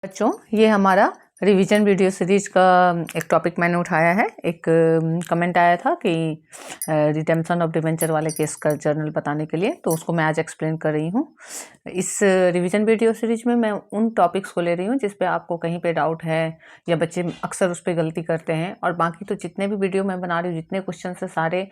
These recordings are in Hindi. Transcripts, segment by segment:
बच्चों, ये हमारा रिवीजन वीडियो सीरीज का एक टॉपिक मैंने उठाया है। एक कमेंट आया था कि रिडेम्पशन ऑफ डिवेंचर वाले केस का जर्नल बताने के लिए, तो उसको मैं आज एक्सप्लेन कर रही हूँ। इस रिवीजन वीडियो सीरीज में मैं उन टॉपिक्स को ले रही हूँ जिस पे आपको कहीं पे डाउट है या बच्चे अक्सर उस पर गलती करते हैं, और बाकी तो जितने भी वीडियो मैं बना रही हूँ, जितने क्वेश्चन है, सारे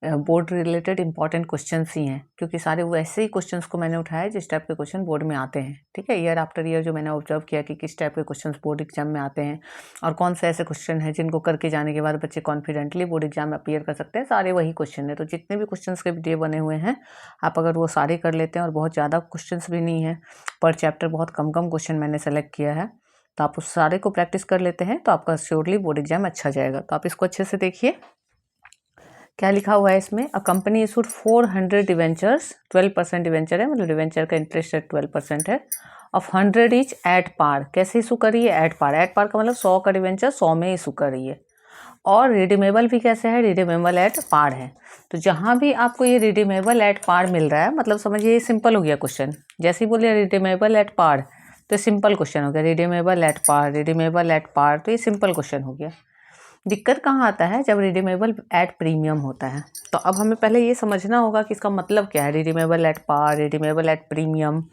बोर्ड रिलेटेड इंपॉर्टेंट क्वेश्चंस ही हैं, क्योंकि सारे वैसे ही क्वेश्चंस को मैंने उठाया जिस टाइप के क्वेश्चन बोर्ड में आते हैं। ठीक है, ईयर आफ्टर ईयर जो मैंने ऑब्जर्व किया कि किस टाइप के क्वेश्चंस बोर्ड एग्जाम में आते हैं और कौन से ऐसे क्वेश्चन हैं जिनको करके जाने के बाद बच्चे कॉन्फिडेंटली बोर्ड एग्जाम में अपीयर कर सकते हैं, सारे वही क्वेश्चन है। तो जितने भी क्वेश्चन के वीडियो बने हुए हैं, आप अगर वो सारे कर लेते हैं, और बहुत ज़्यादा क्वेश्चन भी नहीं है पर चैप्टर, बहुत कम कम क्वेश्चन मैंने सेलेक्ट किया है, तो आप उस सारे को प्रैक्टिस कर लेते हैं तो आपका श्योरली बोर्ड एग्जाम अच्छा जाएगा। तो आप इसको अच्छे से देखिए, क्या लिखा हुआ है इसमें। अ कंपनी इशूड 400 डिवेंचर्स, 12% डिवेंचर है, मतलब डिवेंचर का इंटरेस्ट रेट 12% है, ऑफ 100 ईच एट पार। कैसे इशू करी है? At par. एट पार का मतलब 100 का डिवेंचर 100 में इशू करी है। और रिडीमेबल भी कैसे है? रिडीमेबल एट पार है। तो जहाँ भी आपको ये रिडीमेबल एट पार मिल रहा है, मतलब समझिए ये सिंपल हो गया क्वेश्चन। जैसे ही बोलिए रिडीमेबल एट पार, तो सिंपल क्वेश्चन हो गया। Redeemable at par, redeemable at par, तो ये सिंपल क्वेश्चन हो गया। दिक्कत कहाँ आता है? जब रिडीमेबल एट प्रीमियम होता है। तो अब हमें पहले ये समझना होगा कि इसका मतलब क्या है। Redeemable at par, redeemable at premium,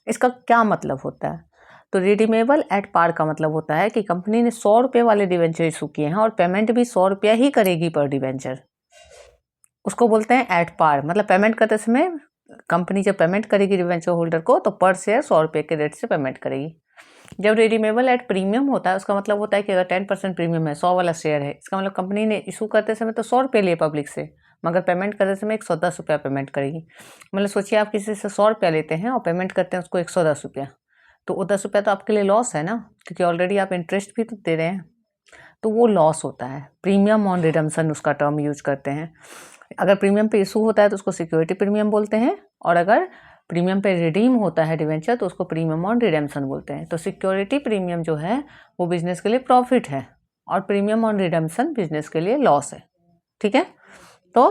इसका क्या मतलब होता है? तो रिडीमेबल एट पार का मतलब होता है कि कंपनी ने 100 रुपये वाले डिवेंचर इशू किए हैं और पेमेंट भी 100 रुपया ही करेगी पर डिवेंचर, उसको बोलते हैं एट पार। मतलब पेमेंट करते समय कंपनी जब पेमेंट करेगी डिवेंचर होल्डर को, तो पर शेयर 100 रुपये के रेट से पेमेंट करेगी। जब रिडीमेबल एट प्रीमियम होता है, उसका मतलब होता है कि अगर 10% प्रीमियम है, 100 वाला शेयर है, इसका मतलब कंपनी ने इशू करते समय तो 100 रुपये लिए पब्लिक से, मगर पेमेंट करते समय 110 रुपया पेमेंट करेगी। मतलब सोचिए आप किसी से 100 रुपया लेते हैं और पेमेंट करते हैं उसको 110 रुपया, तो वो 10 रुपया तो आपके लिए लॉस है ना, क्योंकि ऑलरेडी आप इंटरेस्ट भी तो दे रहे हैं, तो वो लॉस होता है। प्रीमियम ऑन रिडम्पशन उसका टर्म यूज करते हैं। अगर प्रीमियम पे इशू होता है तो उसको सिक्योरिटी प्रीमियम बोलते हैं, और अगर प्रीमियम पे रिडीम होता है डिवेंचर तो उसको प्रीमियम ऑन रिडेम्पशन बोलते हैं। तो सिक्योरिटी प्रीमियम जो है वो बिजनेस के लिए प्रॉफिट है, और प्रीमियम ऑन रिडेम्पशन बिजनेस के लिए लॉस है। ठीक है, तो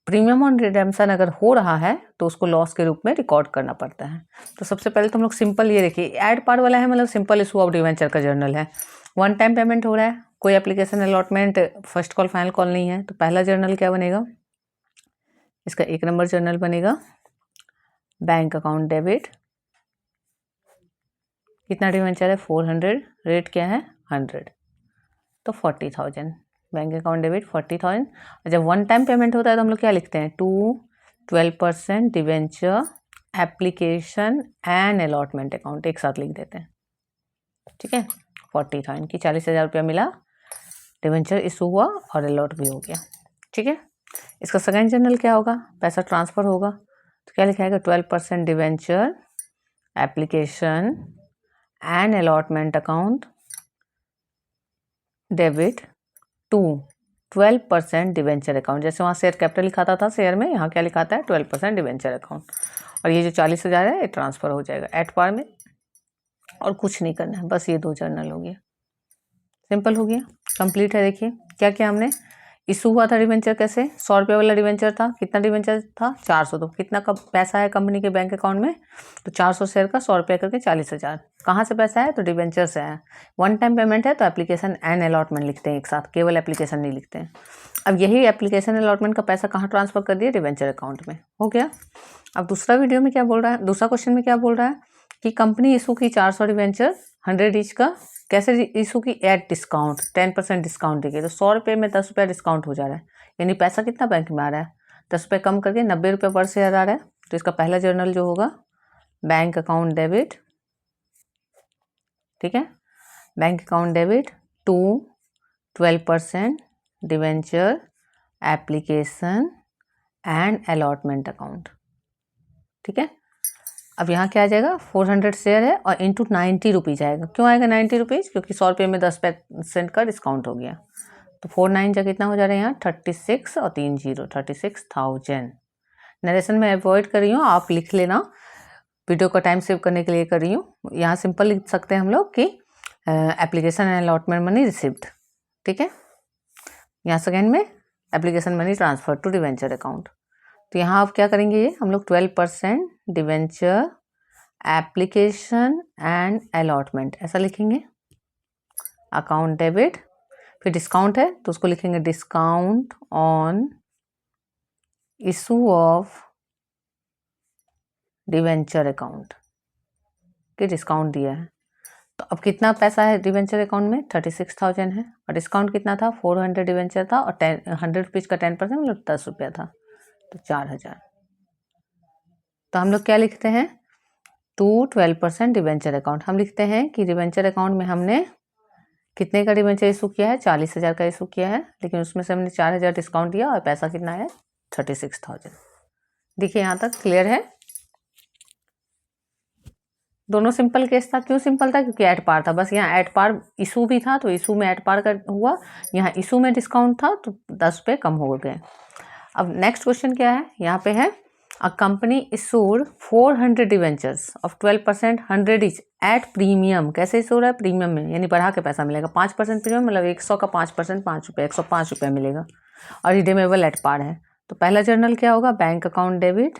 प्रीमियम ऑन रिडेम्पशन अगर हो रहा है तो उसको लॉस के रूप में रिकॉर्ड करना पड़ता है। तो सबसे पहले तो हम लोग सिंपल ये देखिए, एड पार वाला है, मतलब सिंपल इशू ऑफ डिवेंचर का जर्नल है। वन टाइम पेमेंट हो रहा है, कोई application allotment first call final call नहीं है। तो पहला जर्नल क्या बनेगा? इसका 1 नंबर जर्नल बनेगा बैंक अकाउंट डेबिट। कितना डिवेंचर है? 400। रेट क्या है? 100, तो 40,000। Bank account debit 40,000। और जब वन टाइम पेमेंट होता है तो हम लोग क्या लिखते हैं? 12% debenture application and allotment account एक साथ लिख देते हैं। ठीक है, 40,000 की 40,000 रुपया मिला, डिवेंचर इशू हुआ और अलॉट भी हो गया। ठीक है, इसका सेकेंड जर्नल क्या होगा? पैसा ट्रांसफर होगा, तो क्या लिखाएगा? 12% debenture application and allotment account debit to 12% debenture account. जैसे वहाँ शेयर कैपिटल लिखाता था शेयर में, यहाँ क्या लिखाता है? 12% डिवेंचर अकाउंट। और ये जो 40,000 है ये ट्रांसफर हो जाएगा एट पार में, और कुछ नहीं करना है, बस ये 2 जर्नल हो गया। सिंपल हो गया, कंप्लीट है। देखिए क्या क्या हमने इशू हुआ था डिवेंचर, कैसे? 100 रुपये वाला डिवेंचर था। कितना डिवेंचर था? 400। तो कितना का पैसा है कंपनी के बैंक अकाउंट में? तो 400 शेयर का 100 रुपये करके 40,000। कहाँ से पैसा है? तो डिवेंचर से है। वन टाइम पेमेंट है तो एप्लीकेशन एंड अलॉटमेंट लिखते हैं एक साथ, केवल एप्लीकेशन नहीं लिखते हैं। अब यही एप्लीकेशन अलॉटमेंट का पैसा कहाँ ट्रांसफर कर दिया? डिवेंचर अकाउंट में। हो गया। अब दूसरा वीडियो में क्या बोल रहा है, दूसरा क्वेश्चन में क्या बोल रहा है कि कंपनी इशू की 400 डिवेंचर 100 ईच का। कैसे इशू की? एट डिस्काउंट, 10% डिस्काउंट देगी। तो 100 रुपये में 10 रुपया डिस्काउंट हो जा रहा है, यानी पैसा कितना बैंक में आ रहा है? 10 रुपये कम करके 90 रुपये पर शेयर आ रहा है। तो इसका पहला जर्नल जो होगा बैंक अकाउंट डेबिट। ठीक है, bank account debit to 12% debenture application and allotment account. ठीक है, अब यहाँ क्या आ जाएगा? 400 शेयर है और इंटू 90 रुपीज़ आएगा। क्यों आएगा 90 रुपीज़? क्योंकि 100 रुपये में 10% का डिस्काउंट हो गया। तो 4/9 जा कितना हो जा रहा है यहाँ? 36 और 3 0, 36,000। नरेशन में अवॉइड कर रही हूँ, आप लिख लेना, वीडियो का टाइम सेव करने के लिए कर रही हूँ। यहाँ सिंपल लिख सकते हैं हम लोग कि application and allotment money received. ठीक है, यहाँ सेकेंड में application money transfer to debenture account. तो यहाँ आप क्या करेंगे? ये हम लोग 12% डिवेंचर एप्लीकेशन एंड अलॉटमेंट, ऐसा लिखेंगे। अकाउंट डेबिट, फिर डिस्काउंट है तो उसको लिखेंगे discount on issue of debenture account, कि डिस्काउंट दिया है। तो अब कितना पैसा है डिवेंचर अकाउंट में, 36,000 है, और डिस्काउंट कितना था, 400 डिवेंचर था, और 100 रुपीज़ का 10% मतलब 10 रुपया था, तो 4,000। तो हम लोग क्या लिखते हैं, टू 12% डिवेंचर अकाउंट। हम लिखते हैं कि डिवेंचर अकाउंट में हमने कितने का डिवेंचर इशू किया है, 40,000 का इशू किया है, लेकिन उसमें से हमने 4,000 डिस्काउंट दिया और पैसा कितना है, 36,000। देखिए यहाँ तक क्लियर है। दोनों सिंपल केस था। क्यों सिंपल था, क्योंकि एट पार था, बस यहाँ एट पार इशू भी था तो इशू में एट पार का हुआ, यहाँ इशू में डिस्काउंट था तो 10 रुपये कम हो गए। अब नेक्स्ट क्वेश्चन क्या है, यहाँ पे है a company issued 400 debentures of 12% 100 each at premium. कैसे इशू रहा है, प्रीमियम में, यानी बढ़ा के पैसा मिलेगा, 5% प्रीमियम, मतलब 100 का 5%, 5 रुपये, 105 रुपये मिलेगा, और रिडीमेबल एट पार है। तो पहला जर्नल क्या होगा, बैंक अकाउंट डेबिट,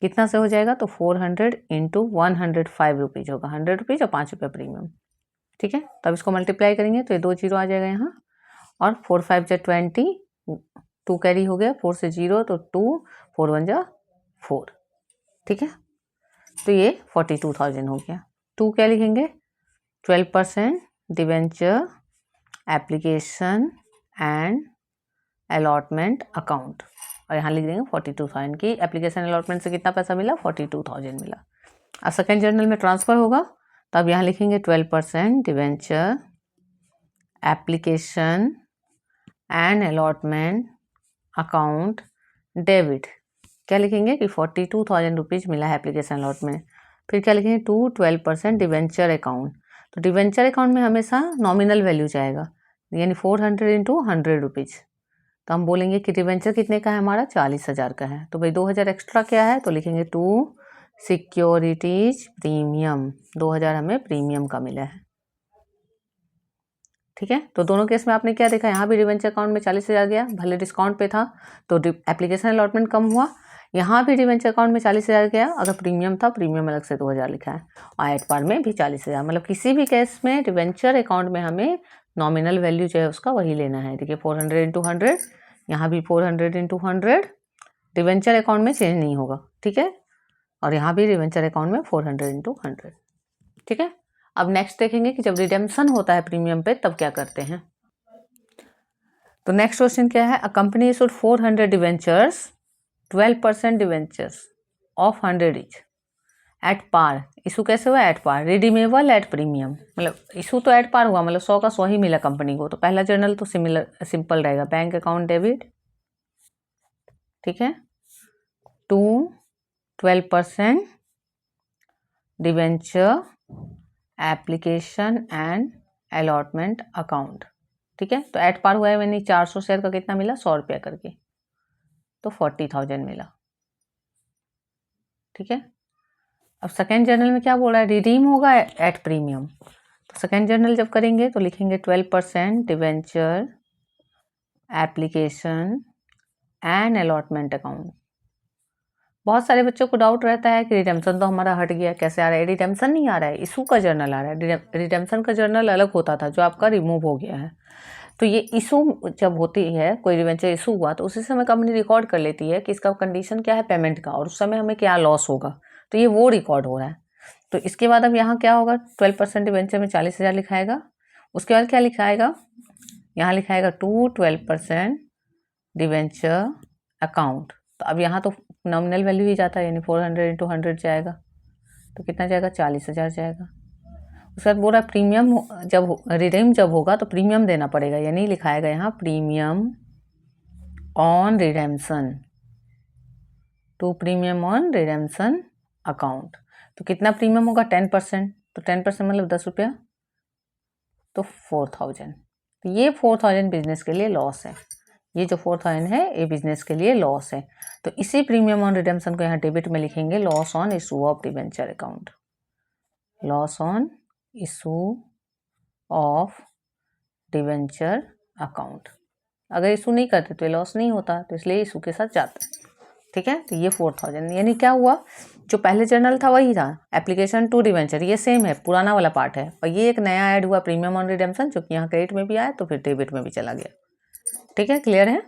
कितना से हो जाएगा, तो 400 इंटू 105 रुपीज़ होगा, 100 रुपीज़ और 5 रुपये प्रीमियम, ठीक है। तब इसको मल्टीप्लाई करेंगे तो ये 2 जीरो आ जाएगा यहाँ, और 4 5 जा 20, 2 कैरी हो गया, 4 से 0 तो 2, 4 1 जा 4, ठीक है। तो ये 42,000 हो गया। 2 क्या लिखेंगे, 12% debenture application and allotment account, और यहाँ लिख देंगे 42,000 की एप्लीकेशन अलॉटमेंट से कितना पैसा मिला, 42,000 मिला। अब सेकेंड जर्नल में ट्रांसफ़र होगा तो अब यहाँ लिखेंगे 12% debenture application and allotment account debit, क्या लिखेंगे कि 42,000 रुपीज़ मिला है एप्लीकेशन अलॉटमेंट। फिर क्या लिखेंगे, टू 12% डिवेंचर अकाउंट। तो डिवेंचर अकाउंट में हमेशा नॉमिनल वैल्यू जाएगा, यानी 400 इंटू 100 रुपीज़। तो हम बोलेंगे कि डिवेंचर कितने का है हमारा, 40,000 का है, तो भाई 2,000 एक्स्ट्रा क्या है, तो लिखेंगे टू सिक्योरिटीज प्रीमियम, 2,000 हमें प्रीमियम का मिला है, ठीक है। तो दोनों केस में आपने क्या देखा, यहाँ भी डिवेंचर अकाउंट में 40,000 गया, भले डिस्काउंट पे था तो एप्लीकेशन अलॉटमेंट कम हुआ, यहाँ भी डिवेंचर अकाउंट में 40,000 गया, अगर प्रीमियम था प्रीमियम अलग से 2,000 लिखा है, और एट पार में भी 40,000, मतलब किसी भी केस में डिवेंचर अकाउंट में हमें नॉमिनल वैल्यू जो है उसका वही लेना है। देखिए 400 इंटू 100, यहाँ भी 400 इंटू 100, डिवेंचर अकाउंट में चेंज नहीं होगा, ठीक है, और यहाँ भी डिवेंचर अकाउंट में 400 इंटू 100, ठीक है। अब नेक्स्ट देखेंगे कि जब रिडेम्पशन होता है प्रीमियम पे तब क्या करते हैं। तो नेक्स्ट क्वेश्चन क्या है, a company issued 400 debentures 12% debentures of 100 each at par. Issue कैसे हुआ, at par, redeemable at premium, मतलब इशू तो एट पार हुआ, मतलब 100 का 100 ही मिला कंपनी को। तो पहला जर्नल तो सिंपल रहेगा, बैंक अकाउंट डेबिट, ठीक है, to 12% debenture application and allotment account, ठीक है। तो एट पार हुआ है, मैंने 400 शेयर का कितना मिला, 100 रुपया करके, तो 40,000 मिला, ठीक है। अब सेकेंड जर्नल में क्या बोल रहा है, रिडीम होगा एट प्रीमियम। तो सेकेंड जर्नल जब करेंगे तो लिखेंगे 12% debenture application and allotment account. बहुत सारे बच्चों को डाउट रहता है कि रिडेम्पशन तो हमारा हट गया, कैसे आ रहा है, रिडेम्पशन नहीं आ रहा है, इशू का जर्नल आ रहा है। रिडेम्पशन का जर्नल अलग होता था जो आपका रिमूव हो गया है। तो ये इशू जब होती है, कोई डिवेंचर इशू हुआ तो उसी समय कंपनी रिकॉर्ड कर लेती है कि इसका कंडीशन क्या है पेमेंट का, और उस समय हमें क्या लॉस होगा, तो ये वो रिकॉर्ड हो रहा है। तो इसके बाद अब यहाँ क्या होगा, 12% डिवेंचर में 40,000 लिखाएगा, उसके बाद क्या लिखाएगा, यहाँ लिखाएगा टू 12% डिवेंचर अकाउंट। तो अब यहाँ तो नॉमिनल वैल्यू ही जाता है, यानी 400 इंटू 100 जाएगा, तो कितना जाएगा, 40,000 जाएगा। उसके बाद बोल रहा है प्रीमियम जब रिडीम जब होगा तो प्रीमियम देना पड़ेगा, यानी लिखाएगा यहाँ premium on redemption, to premium on redemption account. तो कितना प्रीमियम होगा, 10%, तो 10% मतलब 10 रुपया, तो 4,000। तो ये 4,000 बिजनेस के लिए लॉस है, ये जो 4,000 है ये बिजनेस के लिए लॉस है। तो इसी प्रीमियम ऑन रिडेम्पशन को यहाँ डेबिट में लिखेंगे, loss on issue of debenture account, loss on issue of debenture account. अगर इशू नहीं करते तो ये लॉस नहीं होता, तो इसलिए इशू के साथ जाता है। ठीक है। तो ये 4000, यानी क्या हुआ, जो पहले जर्नल था वही था, एप्लीकेशन टू डिवेंचर ये सेम है, पुराना वाला पार्ट है, और ये एक नया ऐड हुआ प्रीमियम ऑन रिडेम्पशन, जो कि यहाँ क्रेडिट में भी आया तो फिर डेबिट में भी चला गया। ठीक है, क्लियर है।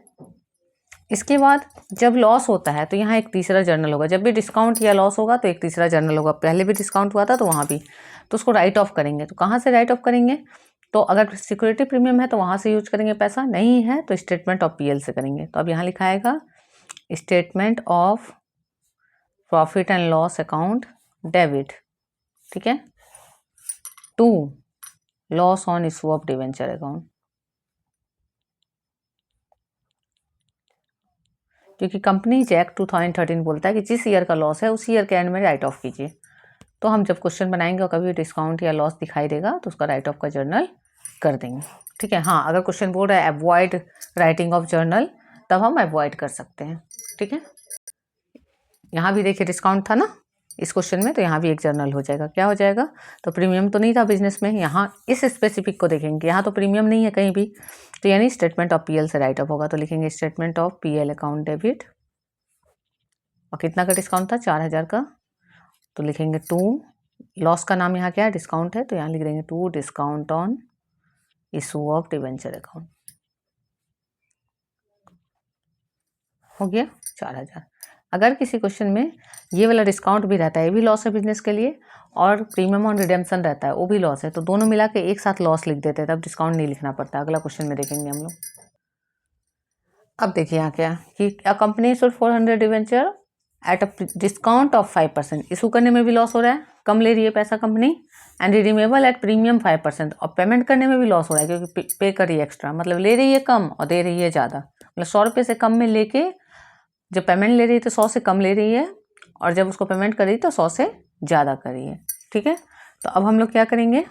इसके बाद जब लॉस होता है तो यहाँ एक तीसरा जर्नल होगा, जब भी डिस्काउंट या लॉस होगा तो एक तीसरा जर्नल होगा, पहले भी डिस्काउंट हुआ था तो वहाँ भी, तो उसको राइट ऑफ करेंगे। तो कहाँ से राइट ऑफ करेंगे, तो अगर सिक्योरिटी प्रीमियम है तो वहाँ से यूज करेंगे पैसा, नहीं है तो स्टेटमेंट ऑफ पीएल से करेंगे। तो अब यहाँ लिखा आएगा statement of profit and loss account debit, ठीक है, to loss on issue of debenture account, क्योंकि कंपनी एक्ट 2013 बोलता है कि जिस ईयर का लॉस है उसी ईयर के एंड में राइट ऑफ कीजिए। तो हम जब क्वेश्चन बनाएंगे और कभी डिस्काउंट या लॉस दिखाई देगा तो उसका राइट ऑफ का जर्नल कर देंगे। ठीक है, हाँ, अगर क्वेश्चन बोल रहा है अवॉइड राइटिंग ऑफ जर्नल, तब हम अवॉइड कर सकते हैं। ठीक है, यहाँ भी देखिए डिस्काउंट था ना इस क्वेश्चन में, तो यहाँ भी एक जर्नल हो जाएगा। क्या हो जाएगा, तो प्रीमियम तो नहीं था बिजनेस में, यहाँ इस स्पेसिफिक को देखेंगे, यहाँ तो प्रीमियम नहीं है कहीं भी, तो यानी स्टेटमेंट ऑफ पीएल से राइट ऑफ होगा। तो लिखेंगे statement of PL account debit, और कितना का डिस्काउंट था, 4000 का, तो लिखेंगे टू, लॉस का नाम यहाँ क्या है, डिस्काउंट है, तो यहाँ लिख देंगे to discount on issue of debenture account, हो गया 4000। अगर किसी क्वेश्चन में ये वाला डिस्काउंट भी रहता है, ये भी लॉस है बिजनेस के लिए, और प्रीमियम ऑन रिडेम्पशन रहता है वो भी लॉस है, तो दोनों मिला के एक साथ लॉस लिख देते हैं, तब डिस्काउंट नहीं लिखना पड़ता। अगला क्वेश्चन में देखेंगे हम लोग। अब देखिए यहाँ क्या कि अ company issued 400 debenture at a discount of 5%, issue करने में भी लॉस हो रहा है, कम ले रही है पैसा company, and redeemable at premium 5%, और पेमेंट करने में भी लॉस हो रहा है क्योंकि पे कर रही है एक्स्ट्रा, मतलब ले रही है कम और दे रही है ज़्यादा, मतलब 100 रुपये से कम में लेके जब पेमेंट ले रही है तो 100 से कम ले रही है, और जब उसको पेमेंट कर रही है तो 100 से ज़्यादा कर रही है। ठीक है, तो अब हम लोग क्या करेंगे,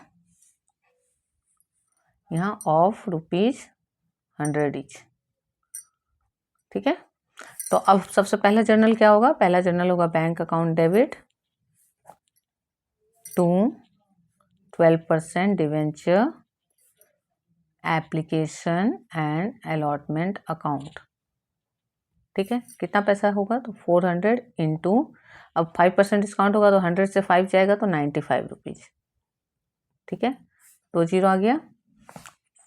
यहाँ ऑफ ₹100 ईच। ठीक है, तो अब सबसे पहला जर्नल क्या होगा, पहला जर्नल होगा bank account debit to 12% debenture application and allotment account. ठीक है, कितना पैसा होगा, तो 400 इंटू, अब 5% डिस्काउंट होगा तो 100 से 5 जाएगा तो 95 रुपीज़। ठीक है, 2 जीरो आ गया,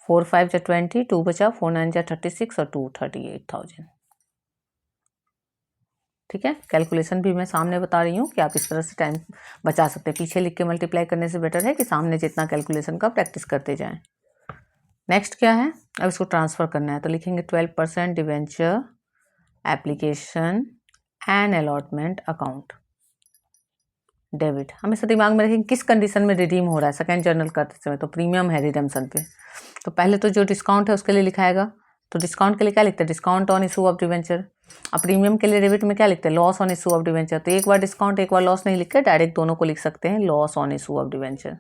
4 5 जा 20, 2 बचा, 4 9 जा 36 और 2 38,000। ठीक है, कैलकुलेशन भी मैं सामने बता रही हूँ कि आप इस तरह से टाइम बचा सकते हैं, पीछे लिख के मल्टीप्लाई करने से बेटर है कि सामने जितना कैलकुलेशन का प्रैक्टिस करते जाएं। नेक्स्ट क्या है, अब इसको ट्रांसफ़र करना है, तो लिखेंगे 12% debenture application and allotment account debit. हमेशा दिमाग में रखेंगे किस कंडीशन में रिडीम हो रहा है, सेकेंड जर्नल करते समय, तो प्रीमियम है रिडेम्पशन पे, तो पहले तो जो डिस्काउंट है उसके लिए लिखाएगा, तो डिस्काउंट के लिए क्या लिखते हैं, discount on issue of debenture. अब प्रीमियम के लिए डेबिट में क्या लिखते हैं, loss on issue of debenture, तो एक बार डिस्काउंट एक बार लॉस नहीं लिख के डायरेक्ट दोनों को लिख सकते हैं, loss on issue of debenture,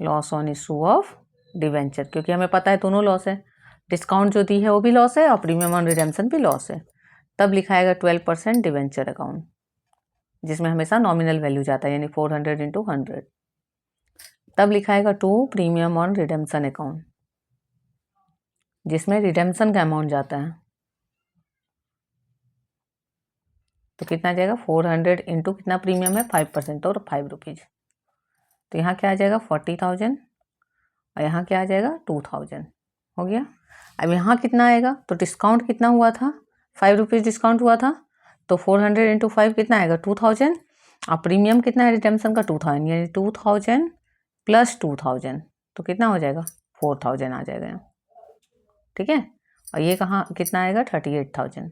loss on issue of debenture, क्योंकि हमें पता है दोनों लॉस है, डिस्काउंट जो दी है वो भी लॉस है और प्रीमियम ऑन रिडेम्पशन भी लॉस है। तब लिखाएगा 12% डिवेंचर अकाउंट, जिसमें हमेशा नॉमिनल वैल्यू जाता है, यानी 400 इंटू 100। तब लिखाएगा to premium on redemption account, जिसमें रिडेम्पशन का अमाउंट जाता है, तो कितना जाएगा, 400 इंटू कितना प्रीमियम है, 5%, और 5 रुपीज़, तो यहाँ क्या आ जाएगा 40,000, और यहाँ क्या आ जाएगा 2,000, हो गया। अब यहाँ कितना आएगा, तो डिस्काउंट कितना हुआ था, 5 रुपीज़ डिस्काउंट हुआ था, तो 400 इंटू 5 कितना आएगा 2,000, और प्रीमियम कितना है रिडेम्पशन का 2,000, यानी 2,000 प्लस 2,000, तो कितना हो जाएगा 4,000 आ जाएगा यहाँ। ठीक है, और ये कहाँ कितना आएगा 38,000,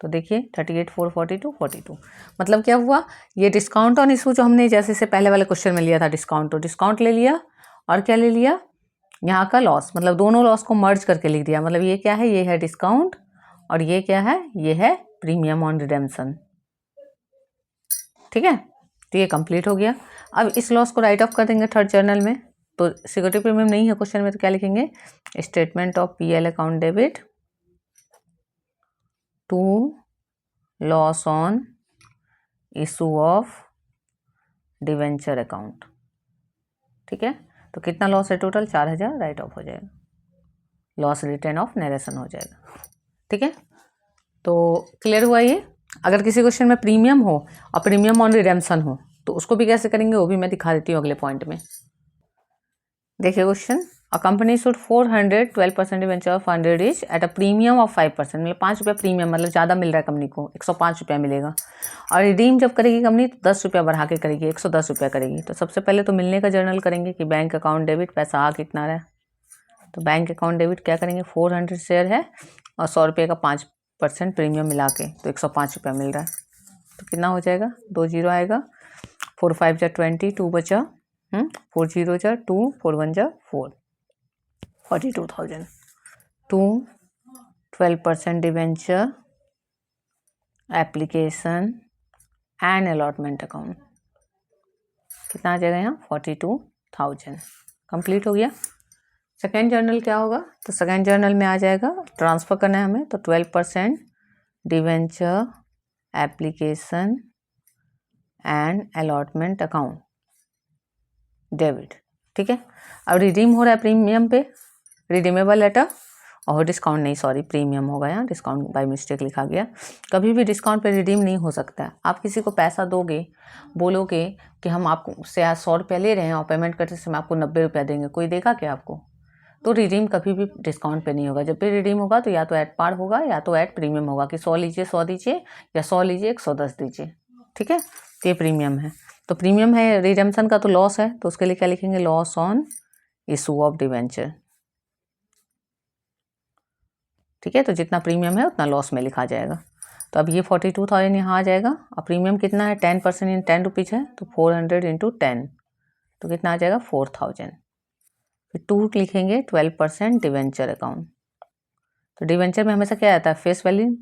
तो देखिए 38 4 42 42, मतलब क्या हुआ, ये डिस्काउंट ऑन इशू जो हमने जैसे से पहले वाले क्वेश्चन में लिया था डिस्काउंट, तो डिस्काउंट ले लिया और क्या ले लिया, यहाँ का लॉस, मतलब दोनों लॉस को मर्ज करके लिख दिया, मतलब ये क्या है, ये है डिस्काउंट, और ये क्या है, ये है प्रीमियम ऑन रिडेम्पशन। ठीक है, तो ये कंप्लीट हो गया। अब इस लॉस को राइट ऑफ कर देंगे थर्ड जर्नल में, तो सिक्योरिटी प्रीमियम नहीं है क्वेश्चन में, तो क्या लिखेंगे, statement of PL account debit to loss on issue of debenture account. ठीक है, तो कितना लॉस है टोटल, 4,000, राइट ऑफ हो जाएगा, लॉस रिटर्न ऑफ नरेशन हो जाएगा। ठीक है, तो क्लियर हुआ ये। अगर किसी क्वेश्चन में प्रीमियम हो और प्रीमियम ऑन रिडेम्पशन हो तो उसको भी कैसे करेंगे वो भी मैं दिखा देती हूँ अगले पॉइंट में। देखिए question, a company should 400 12% debenture of 100 each at a premium of 5%, मतलब 5 रुपया प्रीमियम, मतलब ज़्यादा मिल रहा है कंपनी को, 105 रुपया मिलेगा। और रिडीम जब करेगी कंपनी तो 10 रुपया बढ़ा के करेगी, 110 रुपया करेगी। तो सबसे पहले तो मिलने का जर्नल करेंगे कि बैंक अकाउंट डेबिट पैसा आ कितना रहा है। तो बैंक अकाउंट डेबिट क्या करेंगे, 400 शेयर है और 100 रुपये का 5% प्रीमियम मिला के तो 105 रुपया मिल रहा है। तो कितना हो जाएगा, 2 जीरो आएगा, 4 5 जा 20, 2 बचा 4 0 जा 2, 4 1 जा 4, 42,000। 2 12% debenture application and allotment account, कितना आ जाएगा यहाँ 42,000। कंप्लीट हो गया। सेकेंड जर्नल क्या होगा, तो सेकेंड जर्नल में आ जाएगा ट्रांसफ़र करना है हमें, तो 12% debenture application and allotment account debit, ठीक है। अब रिडीम हो रहा है प्रीमियम पे, रिडीमेबल लेटर, और डिस्काउंट नहीं, सॉरी प्रीमियम होगा यहाँ, डिस्काउंट बाय मिस्टेक लिखा गया। कभी भी डिस्काउंट पे रिडीम नहीं हो सकता है। आप किसी को पैसा दोगे, बोलोगे कि हम आपको से आज 100 रुपया ले रहे हैं और पेमेंट करते समय आपको 90 रुपया देंगे, कोई देगा क्या आपको? तो रिडीम कभी भी डिस्काउंट पे नहीं होगा। जब भी रिडीम होगा तो या तो एट पार होगा या तो एट प्रीमियम होगा, कि 100 लीजिए 100 दीजिए, या 100 लीजिए 110 दीजिए, ठीक है। तो ये प्रीमियम है। तो प्रीमियम है, रिडेम्पशन का तो लॉस है, तो उसके लिए क्या लिखेंगे, loss on issue of debenture, ठीक है। तो जितना प्रीमियम है उतना लॉस में लिखा जाएगा। तो अब ये 42,000 यहाँ आ जाएगा। और प्रीमियम कितना है, 10% इन 10 रुपीज़ है, तो 400 इंटू 10, तो कितना आ जाएगा 4,000। फिर 2 लिखेंगे 12% डिवेंचर अकाउंट। तो डिवेंचर में हमेशा क्या आता है, फेस वैल्यू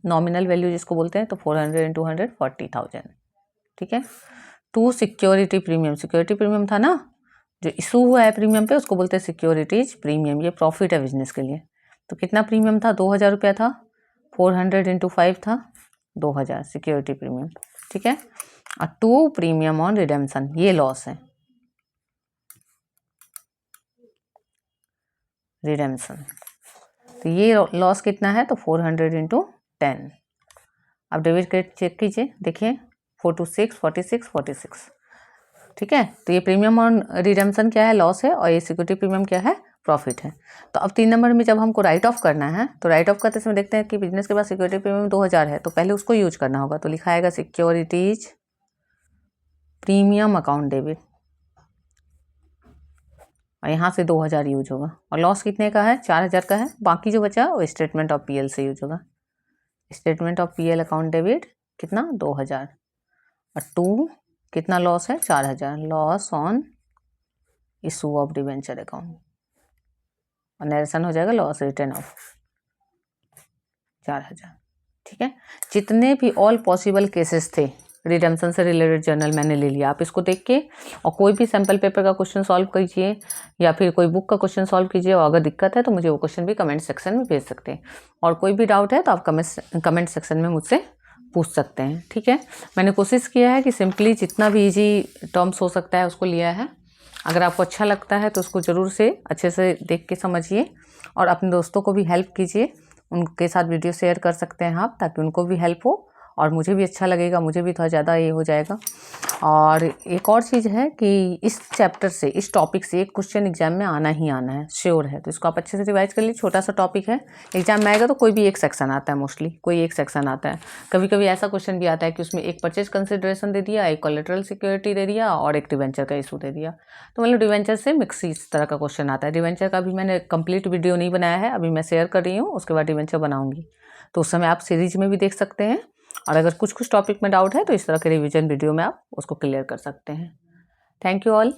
नॉमिनल वैल्यू जिसको बोलते हैं, तो 400 इंटू 100 40,000, ठीक है। 2 सिक्योरिटी प्रीमियम, सिक्योरिटी प्रीमियम था ना जो इशू हुआ है प्रीमियम पे, उसको बोलते हैं सिक्योरिटीज प्रीमियम। ये प्रॉफिट है बिजनेस के लिए। तो कितना प्रीमियम था, 2,000 रुपया था, 400 इंटू 5 था 2,000 सिक्योरिटी प्रीमियम, ठीक है। और 2 प्रीमियम ऑन रिडेम्पशन, ये लॉस है रिडेम्पशन। तो ये लॉस कितना है, तो 400 इंटू 10। अब डेबिट क्रेडिट चेक कीजिए, देखिए 426 46 46, ठीक है। तो ये प्रीमियम ऑन रिडेम्पशन क्या है, लॉस है, और ये सिक्योरिटी प्रीमियम क्या है, प्रॉफिट है। तो अब 3 नंबर में जब हमको राइट ऑफ करना है, तो राइट ऑफ करते समय देखते हैं कि बिजनेस के पास सिक्योरिटी प्रीमियम 2,000 है, तो पहले उसको यूज करना होगा। तो लिखा आएगा सिक्योरिटीज प्रीमियम अकाउंट डेबिट, और यहाँ से 2,000 यूज होगा। और लॉस कितने का है, 4,000 का है, बाकी जो बचा वो स्टेटमेंट ऑफ पीएल से यूज होगा। Statement of PL account debit कितना 2,000, और 2 कितना लॉस है 4,000, loss on issue of debenture account, और नरेशन हो जाएगा लॉस रिटर्न ऑफ 4,000, ठीक है। जितने भी ऑल पॉसिबल केसेस थे रिडेम्पशन से रिलेटेड जर्नल मैंने ले लिया। आप इसको देख के और कोई भी सैम्पल पेपर का क्वेश्चन सॉल्व कीजिए, या फिर कोई बुक का क्वेश्चन सॉल्व कीजिए, और अगर दिक्कत है तो मुझे वो क्वेश्चन भी कमेंट सेक्शन में भेज सकते हैं। और कोई भी डाउट है तो आप कमेंट सेक्शन में मुझसे पूछ सकते हैं, ठीक है। मैंने कोशिश किया है कि सिंपली जितना भी ईजी टर्म्स हो सकता है उसको लिया है। अगर आपको अच्छा लगता है तो उसको ज़रूर से अच्छे से देख के समझिए, और अपने दोस्तों को भी हेल्प कीजिए, उनके साथ वीडियो शेयर कर सकते हैं आप, ताकि उनको भी हेल्प हो और मुझे भी अच्छा लगेगा, मुझे भी थोड़ा ज़्यादा ये हो जाएगा। और एक और चीज़ है कि इस चैप्टर से, इस टॉपिक से एक क्वेश्चन एग्जाम में आना ही आना है, श्योर है। तो इसको आप अच्छे से रिवाइज कर लीजिए। छोटा सा टॉपिक है, एग्जाम में आएगा तो कोई भी एक सेक्शन आता है, मोस्टली कोई एक सेक्शन आता है। कभी कभी ऐसा क्वेश्चन भी आता है कि उसमें एक परचेज कंसिडरेशन दे दिया, एक कोलेटरल सिक्योरिटी दे दिया, और एक डिवेंचर का इशू दे दिया। तो मतलब डिवेंचर से मिक्स इस तरह का क्वेश्चन आता है। डिवेंचर का भी मैंने कंप्लीट वीडियो नहीं बनाया है, अभी मैं शेयर कर रही हूँ, उसके बाद डिवेंचर बनाऊँगी, तो उस समय आप सीरीज में भी देख सकते हैं। और अगर कुछ टॉपिक में डाउट है तो इस तरह के रिवीजन वीडियो में आप उसको क्लियर कर सकते हैं। Thank you all.